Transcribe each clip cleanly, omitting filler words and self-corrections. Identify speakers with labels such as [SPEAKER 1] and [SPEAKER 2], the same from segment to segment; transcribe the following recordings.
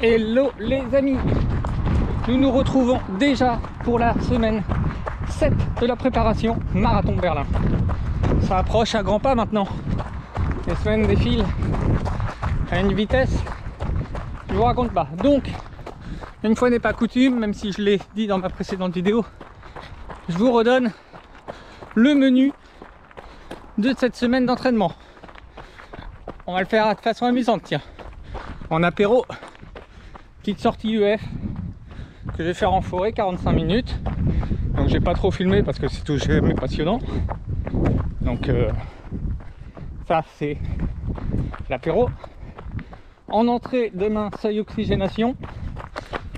[SPEAKER 1] Hello les amis, nous nous retrouvons déjà pour la semaine 7 de la préparation Marathon de Berlin. Ça approche à grands pas maintenant. Les semaines défilent à une vitesse, je vous raconte pas. Donc, une fois n'est pas coutume, même si je l'ai dit dans ma précédente vidéo, je vous redonne le menu de cette semaine d'entraînement. On va le faire de façon amusante, tiens. En apéro, petite sortie UF que je vais faire en forêt, 45 minutes. Donc j'ai pas trop filmé parce que c'est tout jamais passionnant. Donc ça c'est l'apéro. En entrée demain, seuil oxygénation.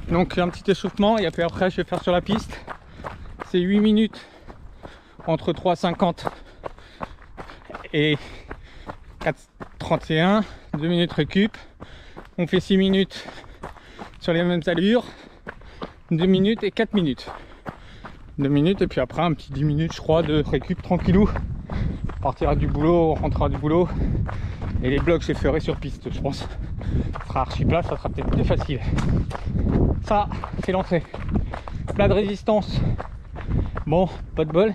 [SPEAKER 1] Donc un petit échauffement et puis après je vais faire sur la piste. C'est 8 minutes entre 3,50 et 4,31, 2 minutes récup. On fait 6 minutes sur les mêmes allures, 2 minutes et 4 minutes. 2 minutes et puis après un petit 10 minutes je crois de récup tranquillou. On partira du boulot, on rentrera du boulot. Et les blocs je les ferai sur piste je pense. Ça sera archi plat, ça sera peut-être plus facile. Ça c'est l'entrée. Plat de résistance. Bon, pas de bol.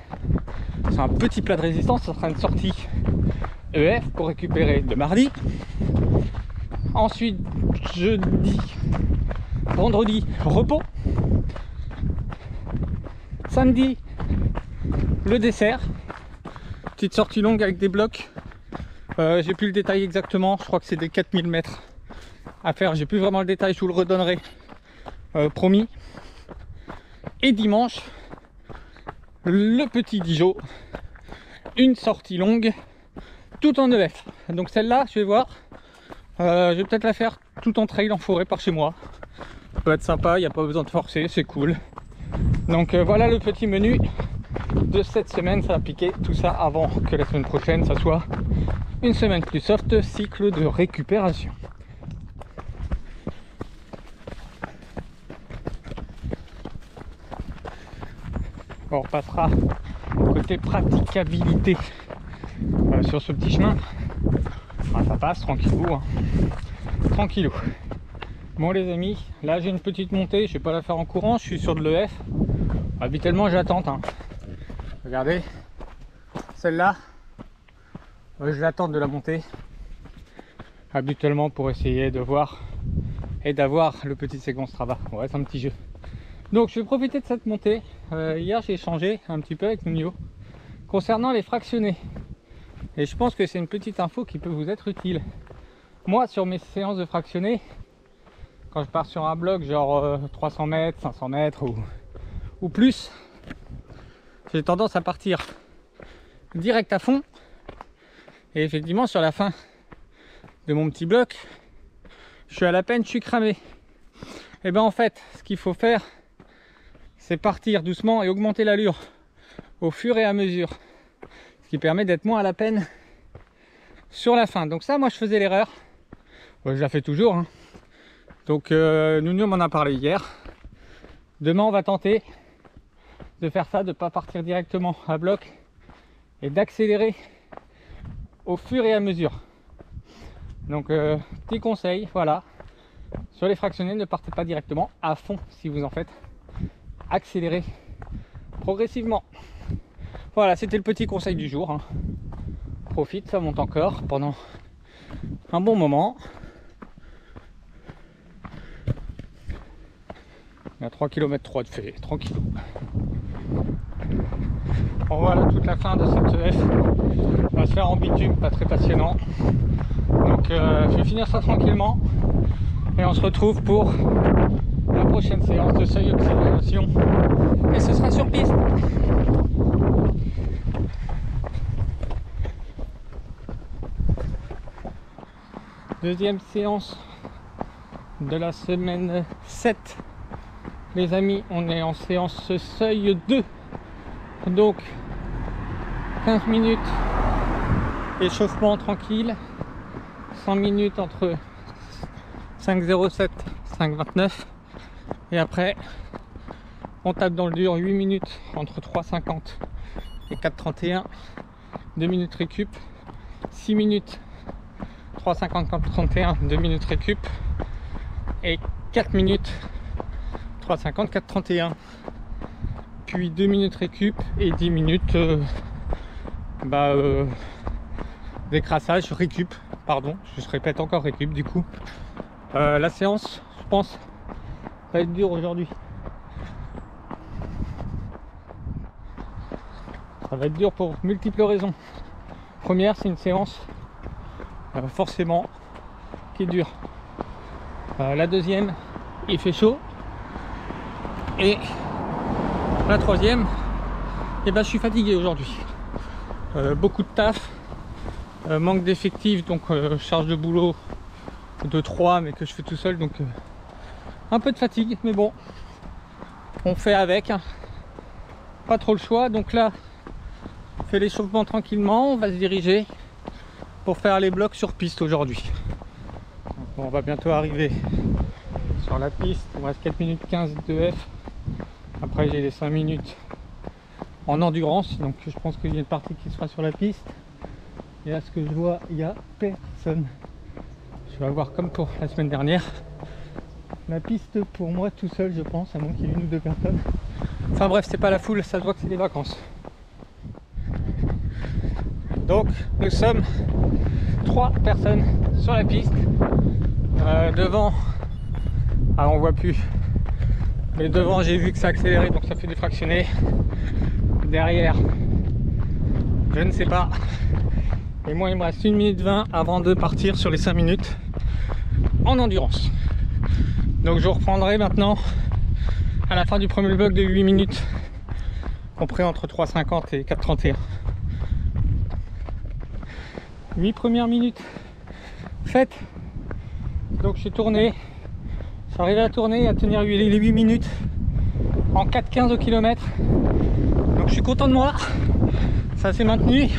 [SPEAKER 1] C'est un petit plat de résistance, ça sera une sortie EF pour récupérer de mardi. Ensuite, jeudi, vendredi, repos. Samedi, le dessert. Petite sortie longue avec des blocs. J'ai plus le détail exactement, je crois que c'est des 4000 mètres à faire. J'ai plus vraiment le détail, je vous le redonnerai. Promis. Et dimanche, le petit Dijon. Une sortie longue, tout en EF. Donc celle-là, je vais voir. Je vais peut-être la faire tout en trail en forêt par chez moi. Ça peut être sympa, il n'y a pas besoin de forcer, c'est cool. Donc voilà le petit menu de cette semaine. Ça va piquer tout ça avant que la semaine prochaine, ça soit une semaine plus soft, cycle de récupération. Bon, on repassera côté praticabilité sur ce petit chemin. Ah, ça passe tranquillou, hein. Tranquillou. Bon les amis, là j'ai une petite montée, je vais pas la faire en courant, je suis sur de l'EF. Habituellement j'attends, hein. Regardez, celle-là, je l'attends de la montée. Habituellement pour essayer de voir et d'avoir le petit séquence Strava. Ouais, c'est un petit jeu. Donc je vais profiter de cette montée. Hier j'ai échangé un petit peu avec Nuno concernant les fractionnés. Et je pense que c'est une petite info qui peut vous être utile. Moi, sur mes séances de fractionnés, quand je pars sur un bloc genre 300 mètres, 500 mètres ou plus, j'ai tendance à partir direct à fond. Et effectivement, sur la fin de mon petit bloc, je suis à la peine, je suis cramé. Et bien en fait, ce qu'il faut faire, c'est partir doucement et augmenter l'allure au fur et à mesure. Qui permet d'être moins à la peine sur la fin. Donc ça, moi je faisais l'erreur, je la fais toujours, hein. Donc Nuno m'en a parlé hier. Demain on va tenter de faire ça, de ne pas partir directement à bloc et d'accélérer au fur et à mesure. Donc petit conseil, voilà, sur les fractionnés, ne partez pas directement à fond si vous en faites, accélérez progressivement. Voilà, c'était le petit conseil du jour, hein. Profite, ça monte encore pendant un bon moment. Il y a 3 km 3 de fait, tranquille. Bon, voilà toute la fin de cette EF. On va se faire en bitume, pas très passionnant. Donc je vais finir ça tranquillement. Et on se retrouve pour la prochaine séance de seuil oxygénation. Et ce sera sur piste. Deuxième séance de la semaine 7. Les amis, on est en séance seuil 2. Donc 15 minutes échauffement tranquille. 100 minutes entre 5,07 5,29. Et après, on tape dans le dur 8 minutes entre 3,50 et 4,31. 2 minutes récup. 6 minutes 3,50 4,31, 2 minutes récup. et 4 minutes 3,50, 4,31. Puis 2 minutes récup et 10 minutes décrassage, récup, pardon, je répète encore récup du coup. La séance, je pense, va être dure aujourd'hui. Ça va être dur pour multiples raisons. Première, c'est une séance forcément qui est dure. La deuxième, il fait chaud. Et la troisième, je suis fatigué aujourd'hui. Beaucoup de taf, manque d'effectifs, donc charge de boulot de 3 mais que je fais tout seul, donc un peu de fatigue, mais bon, on fait avec, hein. Pas trop le choix. Donc là, on fait l'échauffement tranquillement, on va se diriger pour faire les blocs sur piste aujourd'hui. On va bientôt arriver sur la piste, il me reste 4 minutes 15 de F. Après j'ai les 5 minutes en endurance, donc je pense qu'il y a une partie qui sera sur la piste. Et à ce que je vois, il n'y a personne. Je vais avoir comme pour la semaine dernière la piste pour moi tout seul, je pense, à moins qu'il y ait 1 ou 2 personnes. Enfin bref, c'est pas la foule, ça se voit que c'est des vacances. Donc nous sommes 3 personnes sur la piste. Devant, on voit plus, mais devant j'ai vu que ça a accéléré, donc ça fait des fractionnés. Derrière, je ne sais pas. Et moi il me reste 1 minute 20 avant de partir sur les 5 minutes en endurance. Donc je reprendrai maintenant à la fin du premier bloc de 8 minutes, compris entre 3,50 et 4,31. 8 premières minutes faites. Donc je suis tourné, j'arrive à tourner, à tenir les 8 minutes en 4,15 au kilomètre. Donc je suis content de moi, ça s'est maintenu.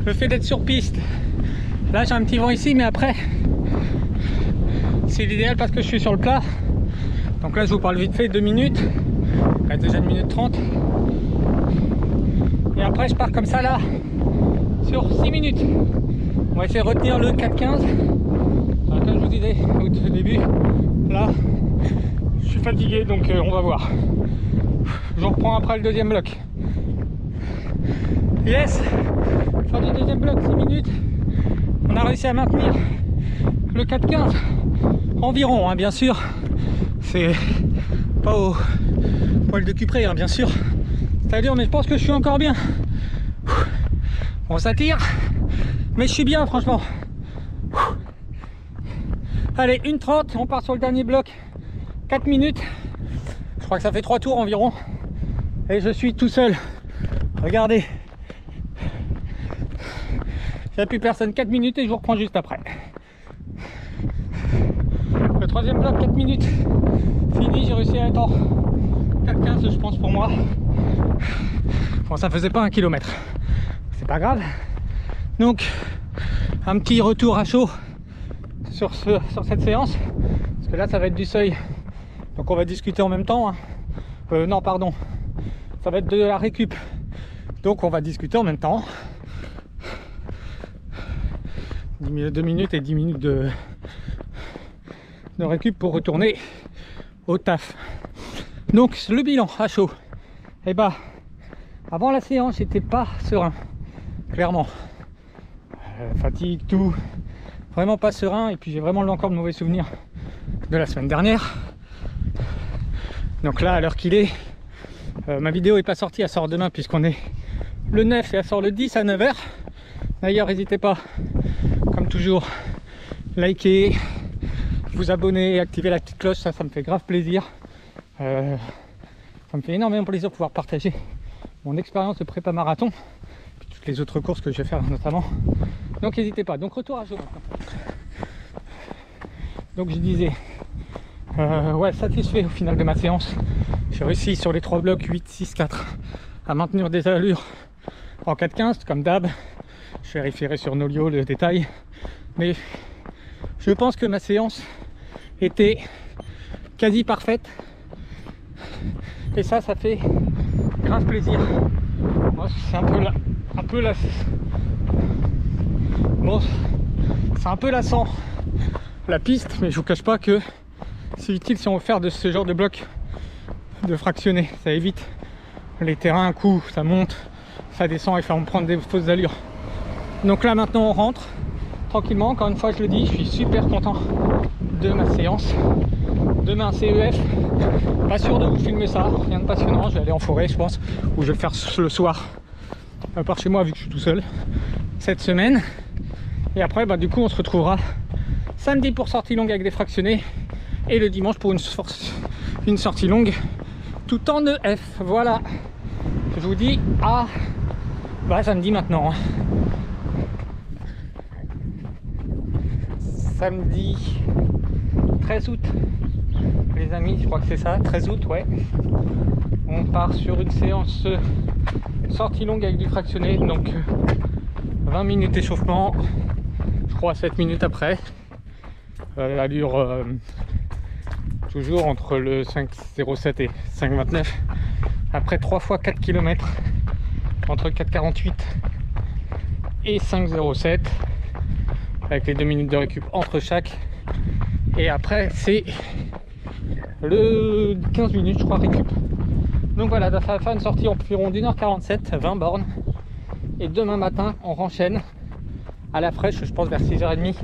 [SPEAKER 1] Le fait d'être sur piste, là j'ai un petit vent ici, mais après c'est l'idéal parce que je suis sur le plat. Donc là je vous parle vite fait, 2 minutes, il reste déjà 1 minute 30. Et après je pars comme ça là, sur 6 minutes. On va essayer de retenir le 4,15. Comme je vous disais au début, là je suis fatigué, donc on va voir. Je reprends après le deuxième bloc. Yes, fin du deuxième bloc, 6 minutes. On a réussi à maintenir le 4,15 environ, hein, bien sûr. C'est pas au poil de cul près, hein, bien sûr. C'est dur, mais je pense que je suis encore bien. Bon, ça tire, mais je suis bien, franchement. Allez, 1,30, on part sur le dernier bloc. 4 minutes. Je crois que ça fait 3 tours environ. Et je suis tout seul. Regardez. Il n'y a plus personne. 4 minutes et je vous reprends juste après. Le troisième bloc, 4 minutes. Fini, j'ai réussi à être en 4,15 je pense pour moi. Bon, ça faisait pas 1 kilomètre. C'est pas grave. Donc, un petit retour à chaud sur cette séance. Parce que là, ça va être du seuil. Donc on va discuter en même temps. Hein. Non, pardon. Ça va être de la récup. Donc on va discuter en même temps. 2 minutes et 10 minutes de récup pour retourner au taf. Donc le bilan à chaud. Et avant la séance, j'étais pas serein. Clairement. Fatigue, tout. Vraiment pas serein. Et puis j'ai vraiment encore de mauvais souvenirs de la semaine dernière. Donc là, à l'heure qu'il est, ma vidéo est pas sortie, elle sort demain puisqu'on est le 9 et elle sort le 10 à 9h. D'ailleurs, n'hésitez pas, comme toujours, liker, vous abonner et activer la petite cloche, ça me fait grave plaisir. Ça me fait énormément plaisir de pouvoir partager mon expérience de prépa marathon, puis toutes les autres courses que je vais faire notamment. Donc n'hésitez pas. Donc retour à chaud maintenant. Donc je disais, ouais, satisfait au final de ma séance. J'ai réussi sur les 3 blocs 8, 6, 4 à maintenir des allures en 4,15 comme d'hab. Je vérifierai sur Nolio le détail, mais je pense que ma séance était quasi parfaite et ça fait grave plaisir. Moi, c'est un peu la bon, c'est un peu lassant la piste, mais je vous cache pas que c'est utile si on veut faire de ce genre de bloc de fractionner. Ça évite les terrains, un coup ça monte, ça descend et fait on prendre des fausses allures. Donc là maintenant on rentre tranquillement. Encore une fois je le dis, je suis super content de ma séance. Demain CEF, pas sûr de vous filmer ça, rien de passionnant. Je vais aller en forêt je pense, ou je vais le faire le soir par chez moi vu que je suis tout seul cette semaine. Et après du coup on se retrouvera samedi pour sortie longue avec des fractionnés et le dimanche pour une sortie longue tout en EF. Voilà, je vous dis à samedi maintenant. Samedi 13 août les amis, je crois que c'est ça, 13 août, ouais. On part sur une séance sortie longue avec du fractionné, donc 20 minutes d'échauffement, je crois 7 minutes après. Allure toujours entre le 5,07 et 5,29. Après 3 fois 4 km, entre 4,48 et 5,07, avec les 2 minutes de récup entre chaque. Et après c'est le 15 minutes je crois récup. Donc voilà, ça va faire une sortie environ d'1h47, 20 bornes. Et demain matin on renchaîne à la fraîche, je pense vers 6h30,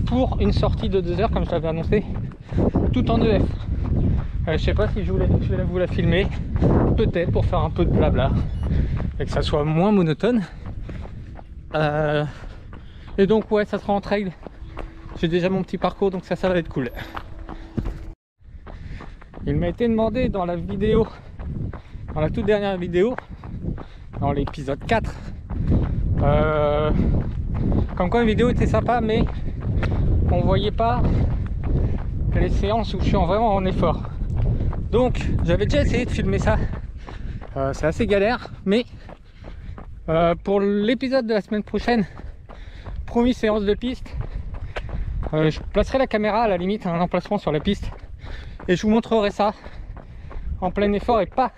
[SPEAKER 1] pour une sortie de 2 heures comme je l'avais annoncé, tout en EF. Je sais pas si je vais vous la filmer, peut-être pour faire un peu de blabla et que ça soit moins monotone. Et donc ouais, ça sera en trail. J'ai déjà mon petit parcours, donc ça va être cool. Il m'a été demandé dans la vidéo, dans la toute dernière vidéo, dans l'épisode 4, comme quoi la vidéo était sympa, mais on voyait pas les séances où je suis vraiment en effort. Donc j'avais déjà essayé de filmer ça. C'est assez galère, mais pour l'épisode de la semaine prochaine, promis séance de piste, je placerai la caméra à la limite à un emplacement sur la piste et je vous montrerai ça en plein effort et pas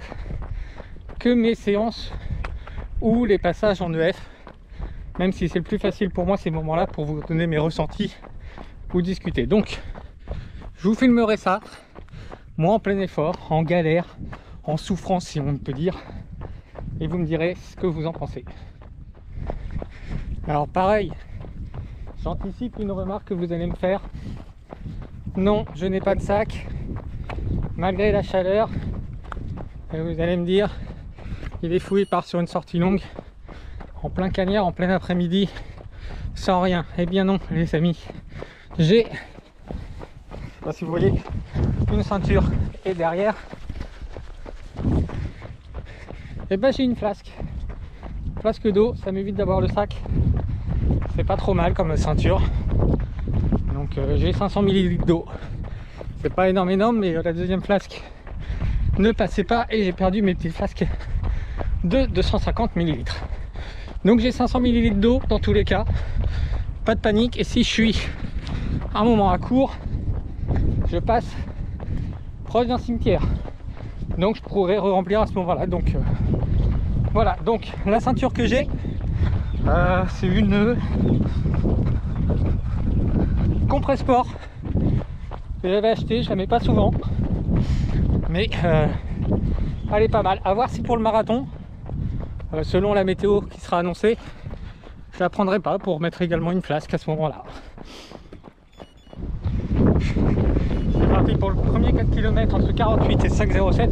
[SPEAKER 1] que mes séances ou les passages en EF, même si c'est le plus facile pour moi ces moments-là pour vous donner mes ressentis ou discuter. Donc je vous filmerai ça, moi en plein effort, en galère, en souffrance si on peut dire, et vous me direz ce que vous en pensez. Alors pareil, j'anticipe une remarque que vous allez me faire. Non, je n'ai pas de sac, malgré la chaleur. Et vous allez me dire, il est fou, il part sur une sortie longue, en plein cagnard, en plein après-midi, sans rien. Eh bien non, les amis, j'ai, je sais pas si vous voyez, une ceinture et derrière, et ben j'ai une flasque d'eau, ça m'évite d'avoir le sac. C'est pas trop mal comme ceinture. Donc j'ai 500 ml d'eau. C'est pas énorme, mais la deuxième flasque ne passait pas et j'ai perdu mes petites flasques de 250 ml. Donc j'ai 500 ml d'eau dans tous les cas. Pas de panique. Et si je suis un moment à court, je passe proche d'un cimetière. Donc je pourrais re-remplir à ce moment-là. Donc voilà. Donc la ceinture que j'ai, c'est une Compressport que j'avais acheté, je la mets pas souvent, mais elle est pas mal. À voir si pour le marathon, selon la météo qui sera annoncée, je la prendrai pas pour mettre également une flasque à ce moment-là. C'est parti pour le premier 4 km entre 48 et 5,07.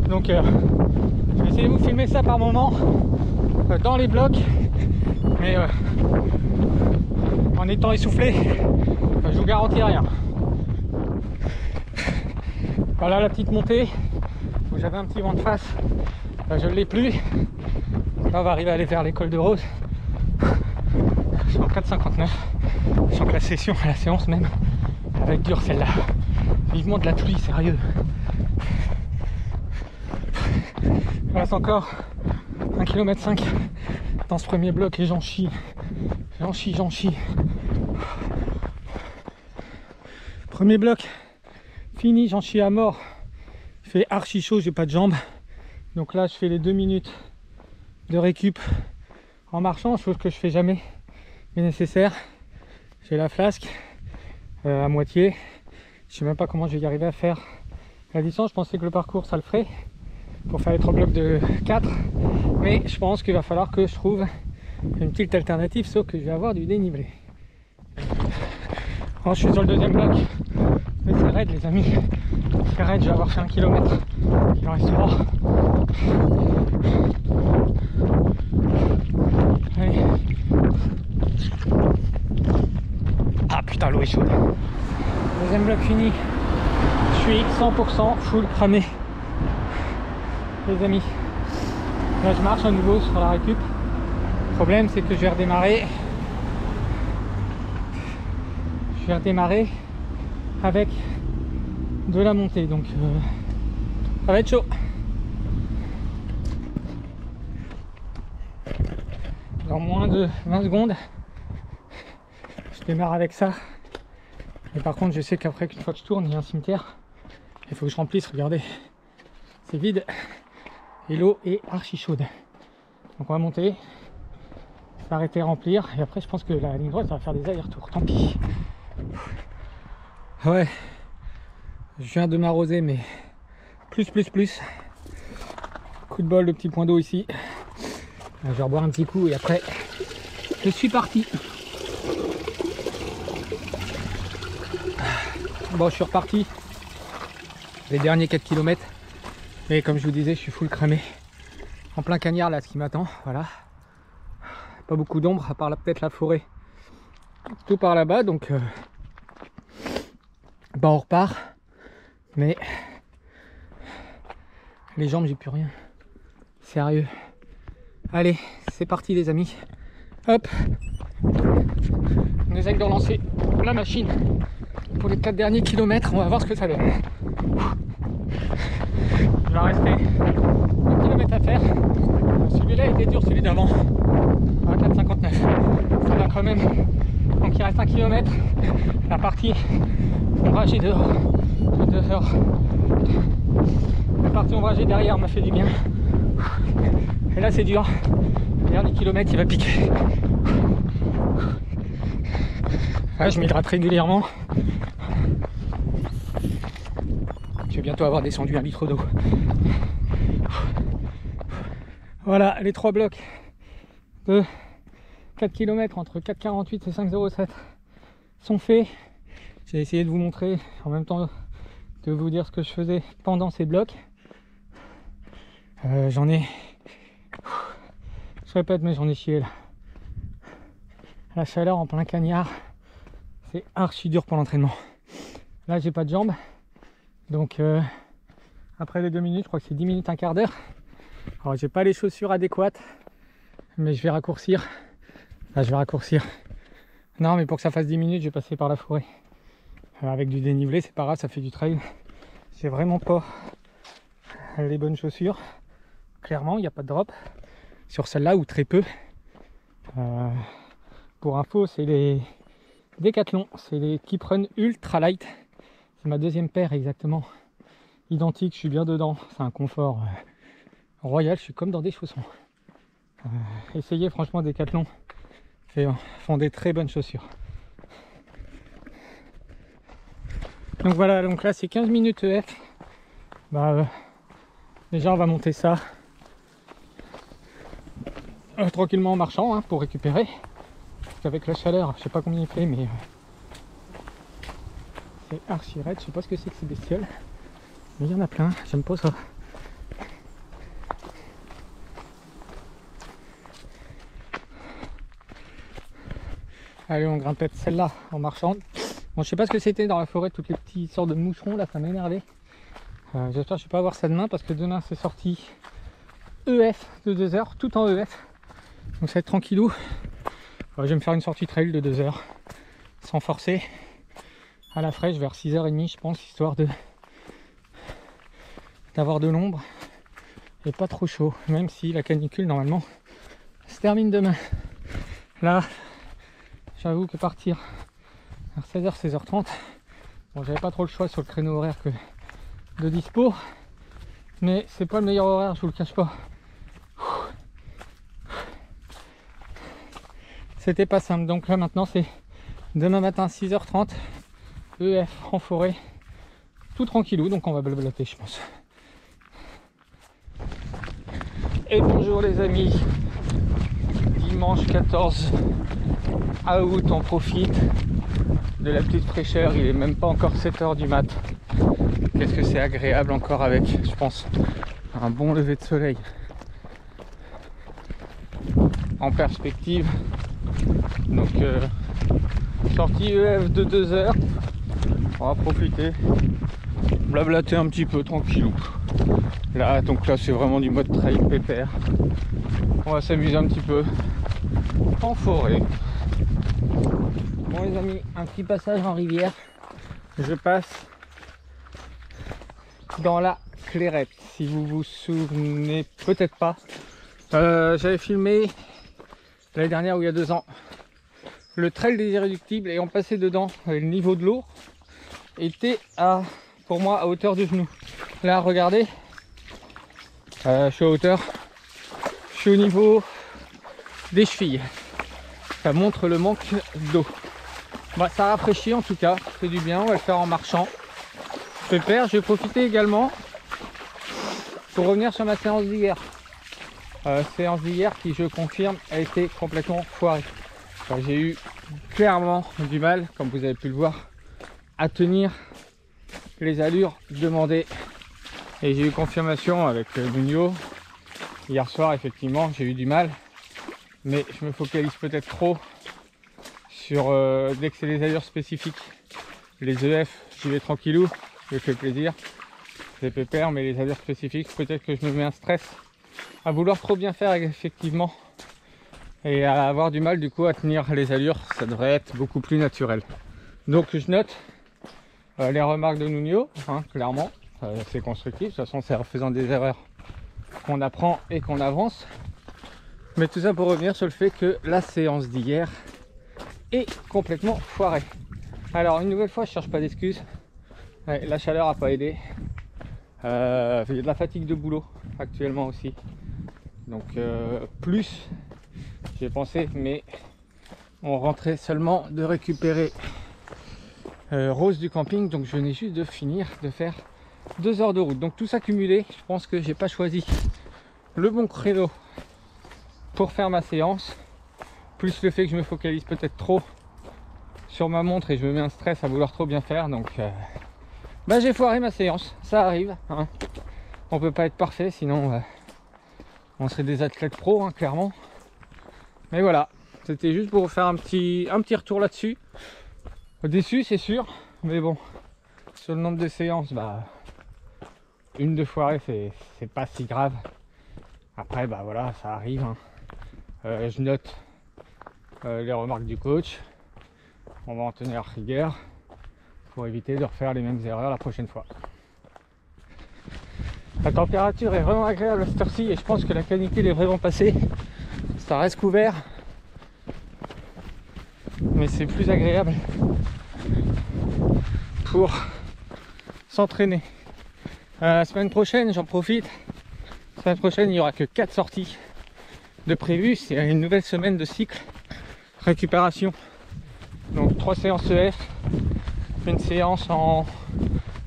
[SPEAKER 1] Donc je vais essayer de vous filmer ça par moment dans les blocs, mais en étant essoufflé, je vous garantis rien. Voilà la petite montée où j'avais un petit vent de face, je ne l'ai plus. Là on va arriver à aller vers l'école de Rose. Je suis en 4,59. Je sens que la session, la séance même, elle va être dure celle-là. Vivement de la pluie, sérieux. Il reste encore 1,5 km dans ce premier bloc et j'en chie. J'en chie. Premier bloc fini, j'en chie à mort. Il fait archi chaud, j'ai pas de jambes. Donc là je fais les 2 minutes de récup en marchant, chose que je fais jamais mais nécessaire. J'ai la flasque à moitié. Je sais même pas comment je vais y arriver à faire la distance. Je pensais que le parcours ça le ferait pour faire les 3 blocs de 4, mais je pense qu'il va falloir que je trouve une petite alternative, sauf que je vais avoir du dénivelé. Alors, je suis sur le deuxième bloc, mais c'est raide les amis, c'est raide, je vais avoir fait 1 km, il en reste 3. Allez. Ah putain, l'eau est chaude. Deuxième bloc fini, je suis 100% full cramé les amis. Là je marche à nouveau sur la récup. Le problème c'est que je vais redémarrer avec de la montée, donc ça va être chaud. Dans moins de 20 secondes je démarre avec ça, et par contre je sais qu'après, qu'une fois que je tourne, il y a un cimetière, il faut que je remplisse. Regardez, c'est vide et l'eau est archi chaude, donc on va monter, s'arrêter, remplir, et après je pense que la ligne droite ça va faire des allers-retours, tant pis. Ouais, je viens de m'arroser, mais plus. Coup de bol, le petit point d'eau ici. Je vais reboire un petit coup et après je suis parti. Bon, je suis reparti les derniers 4 km, et comme je vous disais, je suis full cramé, en plein cagnard là, ce qui m'attend. Voilà, pas beaucoup d'ombre à part là, peut-être la forêt tout par là-bas, donc bah on repart, mais les jambes j'ai plus rien, sérieux. Allez, c'est parti les amis, hop, on essaye de relancer la machine pour les 4 derniers kilomètres, on va voir ce que ça donne. Il va rester 1 km à faire, celui-là était dur, celui d'avant à 4,59, ça va quand même, donc il reste 1 km, la partie ombragée dehors, la partie ombragée derrière m'a fait du bien, et là c'est dur, le dernier kilomètre il va piquer. Là, je m'hydrate régulièrement, je vais bientôt avoir descendu 1 litre d'eau. Voilà, les 3 blocs de 4 km entre 4,48 et 5,07 sont faits. J'ai essayé de vous montrer en même temps de vous dire ce que je faisais pendant ces blocs. J'en ai, je répète, mais j'en ai chié là. La chaleur en plein cagnard, c'est archi dur pour l'entraînement. Là j'ai pas de jambes, donc après les 2 minutes, je crois que c'est 10 minutes, un quart d'heure. Alors j'ai pas les chaussures adéquates, mais je vais raccourcir. Là je vais raccourcir. Non, mais pour que ça fasse 10 minutes, je vais passer par la forêt. Avec du dénivelé, c'est pas grave, ça fait du trail. J'ai vraiment pas les bonnes chaussures. Clairement, il n'y a pas de drop sur celle-là, ou très peu. Pour info, c'est les Decathlon, c'est les Keep Run Ultra Light. C'est ma deuxième paire exactement. Identique, je suis bien dedans. C'est un confort royal, je suis comme dans des chaussons. Essayez franchement, Decathlon font des très bonnes chaussures. Donc voilà, donc là c'est 15 minutes EF. Déjà on va monter ça tranquillement en marchant, hein, pour récupérer. Parce qu'avec la chaleur, je sais pas combien il fait, mais c'est archi raide. Je sais pas ce que c'est que ces bestioles, mais il y en a plein, j'aime pas ça. Allez, on grimpe celle-là en marchant. Bon, je sais pas ce que c'était dans la forêt, toutes les petites sortes de moucherons là, ça m'a énervé. J'espère que je vais pas avoir ça demain, parce que demain c'est sorti EF de 2 heures, tout en EF. Donc ça va être tranquillou. Je vais me faire une sortie trail de 2 heures, sans forcer, à la fraîche, vers 6h30 je pense, histoire d'avoir de l'ombre et pas trop chaud, même si la canicule normalement se termine demain. Là, j'avoue que partir vers 16h, 16h30, bon, j'avais pas trop le choix sur le créneau horaire de dispo, mais c'est pas le meilleur horaire, je vous le cache pas. C'était pas simple, donc là maintenant c'est demain matin 6h30, EF en forêt, tout tranquillou, donc on va blablater je pense. Et bonjour les amis, dimanche 14 août, on profite de la petite fraîcheur, il est même pas encore 7h du mat. Qu'est-ce que c'est agréable encore avec, je pense, un bon lever de soleil en perspective. Donc sortie EF de 2 heures, on va profiter, blablater un petit peu tranquillou. Là, donc là c'est vraiment du mode trail pépère. On va s'amuser un petit peu en forêt. Bon les amis, un petit passage en rivière. Je passe dans la Clairette. Si vous vous souvenez peut-être pas, j'avais filmé l'année dernière ou il y a 2 ans le trail des Irréductibles et on passait dedans. Le niveau de l'eau était pour moi à hauteur de genou. Là regardez, je suis à hauteur, je suis au niveau des chevilles. Ça montre le manque d'eau. Bah, ça rafraîchit en tout cas, ça fait du bien, on va le faire en marchant. Super, je vais profiter également pour revenir sur ma séance d'hier. Séance d'hier qui, je confirme, a été complètement foirée. J'ai eu clairement du mal, comme vous avez pu le voir, à tenir les allures demandées. Et j'ai eu confirmation avec Nuno. Hier soir, effectivement, j'ai eu du mal. Mais je me focalise peut-être trop sur, dès que c'est les allures spécifiques. Les EF, j'y vais tranquillou, je me fais plaisir. C'est pépère, mais les allures spécifiques, peut-être que je me mets un stress à vouloir trop bien faire, effectivement. Et à avoir du mal du coup à tenir les allures, ça devrait être beaucoup plus naturel. Donc je note les remarques de Nuno, hein, clairement, c'est constructif, de toute façon c'est en faisant des erreurs qu'on apprend et qu'on avance. Mais tout ça pour revenir sur le fait que la séance d'hier est complètement foirée. Alors une nouvelle fois, je cherche pas d'excuses, la chaleur n'a pas aidé, il y a de la fatigue de boulot actuellement aussi, donc plus j'ai pensé, mais on rentrait seulement de récupérer Rose du camping, donc je venais juste de finir de faire 2 heures de route. Donc tout ça cumulé, je pense que j'ai pas choisi le bon créneau pour faire ma séance, plus le fait que je me focalise peut-être trop sur ma montre et je me mets un stress à vouloir trop bien faire, donc j'ai foiré ma séance, ça arrive, hein. On peut pas être parfait, sinon on serait des athlètes pros, hein, clairement. Mais voilà, c'était juste pour vous faire un petit retour là-dessus. Déçu, c'est sûr, mais bon, sur le nombre de séances, une de foirée, c'est pas si grave. Après, voilà, ça arrive, hein. Je note les remarques du coach. On va en tenir rigueur pour éviter de refaire les mêmes erreurs la prochaine fois. La température est vraiment agréable à cette heure-ci et je pense que la canicule est vraiment passée. Ça reste couvert, mais c'est plus agréable pour s'entraîner. La semaine prochaine, j'en profite. La semaine prochaine, il n'y aura que 4 sorties de prévues. C'est une nouvelle semaine de cycle récupération. Donc 3 séances EF, une séance en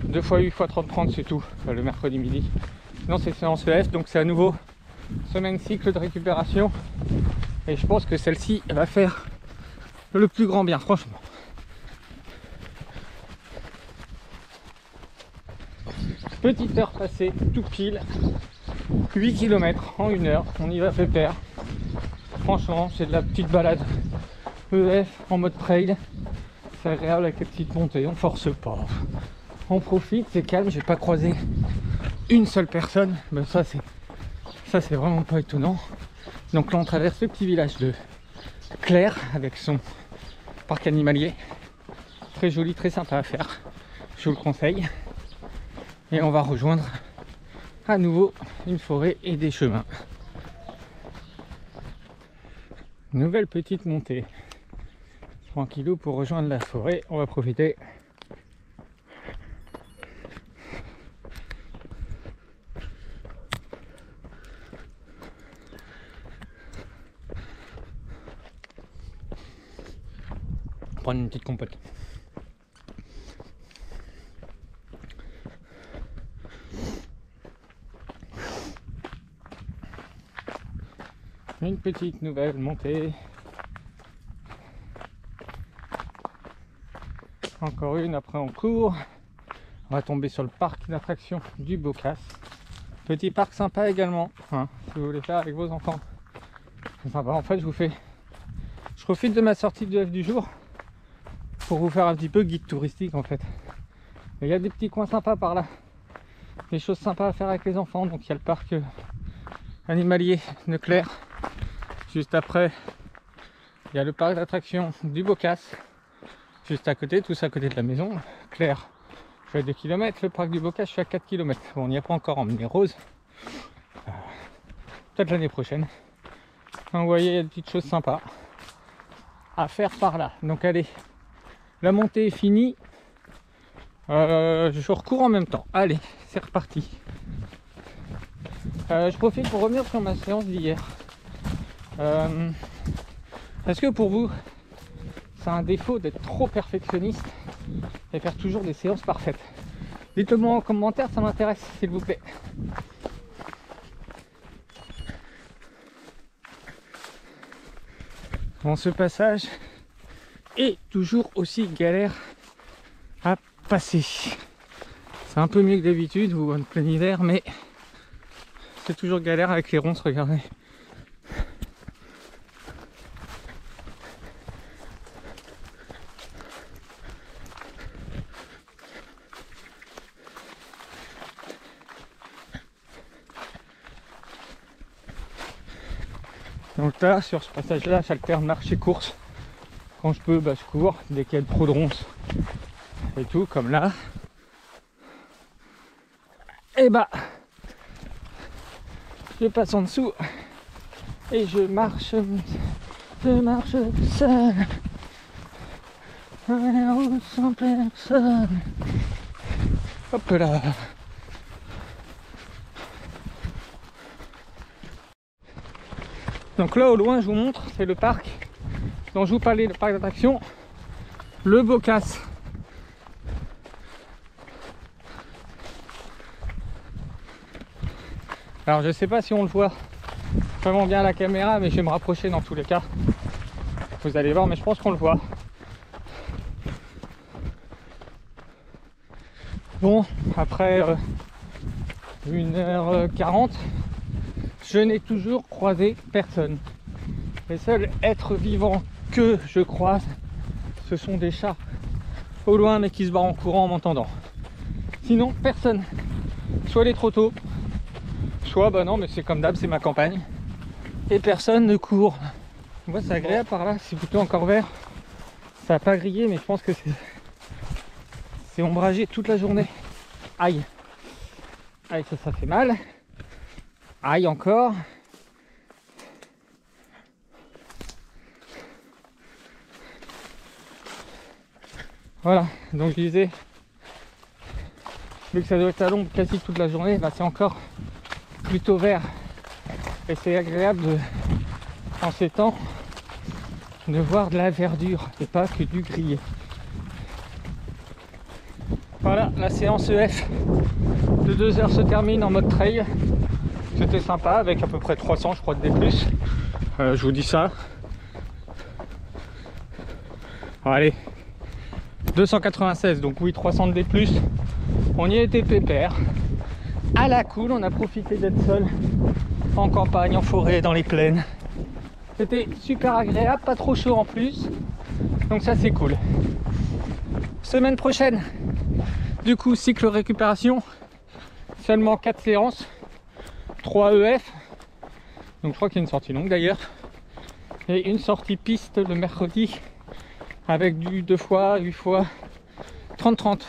[SPEAKER 1] 2 x 8 x 30-30, c'est tout, le mercredi midi. Sinon c'est séance EF, donc c'est à nouveau semaine cycle de récupération. Et je pense que celle-ci va faire le plus grand bien, franchement. Petite heure passée, tout pile, 8 km en 1 heure, on y va pépère. Franchement, c'est de la petite balade EF en mode trail. C'est agréable avec les petites montées, on force pas. On profite, c'est calme, j'ai pas croisé une seule personne. Mais ça c'est vraiment pas étonnant. Donc là on traverse le petit village de Claire avec son parc animalier. Très joli, très sympa à faire. Je vous le conseille. Et on va rejoindre à nouveau une forêt et des chemins. Nouvelle petite montée. Tranquillou pour rejoindre la forêt. On va profiter. Prendre une petite compote. Une petite nouvelle montée. Encore une, après on court. On va tomber sur le parc d'attractions du Bocas. Petit parc sympa également, hein, si vous voulez faire avec vos enfants. C'est sympa. En fait, je profite de ma sortie de F du jour pour vous faire un petit peu guide touristique en fait. Il y a des petits coins sympas par là, des choses sympas à faire avec les enfants. Donc il y a le parc animalier de Claire. Juste après, il y a le parc d'attractions du Bocas. Juste à côté, tous à côté de la maison. Claire, je suis à 2 km. Le parc du Bocas, je suis à 4 km. Bon, on n'y a pas encore emmené Rose. Peut-être l'année prochaine. Donc, vous voyez, il y a des petites choses sympas à faire par là. Donc allez, la montée est finie. Je recours en même temps. Allez, c'est reparti. Je profite pour revenir sur ma séance d'hier. Est-ce que pour vous, c'est un défaut d'être trop perfectionniste et faire toujours des séances parfaites? Dites-le moi en commentaire, ça m'intéresse, s'il vous plaît. Bon, ce passage est toujours aussi galère à passer. C'est un peu mieux que d'habitude ou en plein hiver, mais c'est toujours galère avec les ronces, regardez. Donc là, sur ce passage-là, j'alterne marche et course. Quand je peux, je cours. Dès qu'il y a trop de ronces et tout, comme là, et je passe en dessous et je marche seul. Un route sans personne. Hop là. Donc là au loin je vous montre, c'est le parc dont je vous parlais, le parc d'attractions, le Bocas. Alors je sais pas si on le voit vraiment bien à la caméra, mais je vais me rapprocher dans tous les cas. Vous allez voir, mais je pense qu'on le voit. Bon, après 1h40, je n'ai toujours croisé personne. Les seuls êtres vivants que je croise, ce sont des chats au loin, mais qui se barrent en courant en m'entendant. Sinon, personne. Soit il est trop tôt, soit non, mais c'est comme d'hab, c'est ma campagne. Et personne ne court. Moi, c'est agréable par là, c'est plutôt encore vert. Ça n'a pas grillé, mais je pense que c'est ombragé toute la journée. Aïe. Aïe, ça fait mal. Aïe encore. Voilà, donc je disais, vu que ça doit être à l'ombre quasi toute la journée, c'est encore plutôt vert. Et c'est agréable en ces temps de voir de la verdure et pas que du grillé. Voilà, la séance EF de 2 heures se termine en mode trail. C'était sympa avec à peu près 300 je crois de D+. Je vous dis ça. Allez, 296, donc oui 300 de D+. On y a été pépère. À la cool, on a profité d'être seul en campagne, en forêt, dans les plaines. C'était super agréable, pas trop chaud en plus. Donc ça c'est cool. Semaine prochaine, du coup cycle récupération. Seulement 4 séances. 3 EF. Donc je crois qu'il y a une sortie longue d'ailleurs. Et une sortie piste le mercredi. Avec du 2 fois, 8 fois, 30-30.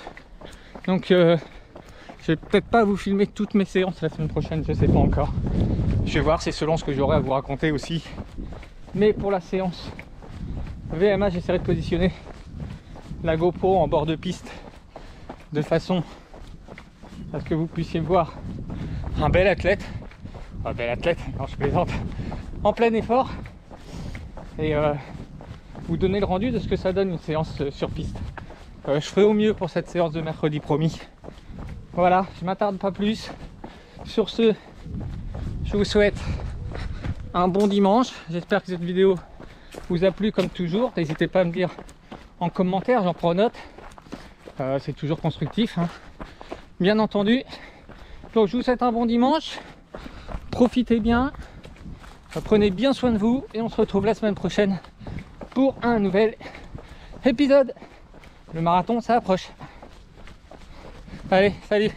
[SPEAKER 1] Donc je vais peut-être pas vous filmer toutes mes séances la semaine prochaine, je sais pas encore. Je vais voir, c'est selon ce que j'aurai à vous raconter aussi. Mais pour la séance VMA, j'essaierai de positionner la GoPro en bord de piste de façon à ce que vous puissiez voir un bel athlète. Un bel athlète, non je plaisante, en plein effort. Et vous donner le rendu de ce que ça donne une séance sur piste. Je ferai au mieux pour cette séance de mercredi, promis. Voilà, je m'attarde pas plus. Sur ce, je vous souhaite un bon dimanche. J'espère que cette vidéo vous a plu comme toujours. N'hésitez pas à me dire en commentaire, j'en prends note. C'est toujours constructif, hein, bien entendu. Donc je vous souhaite un bon dimanche. Profitez bien. Prenez bien soin de vous. Et on se retrouve la semaine prochaine pour un nouvel épisode. Le marathon, ça approche. Allez, salut!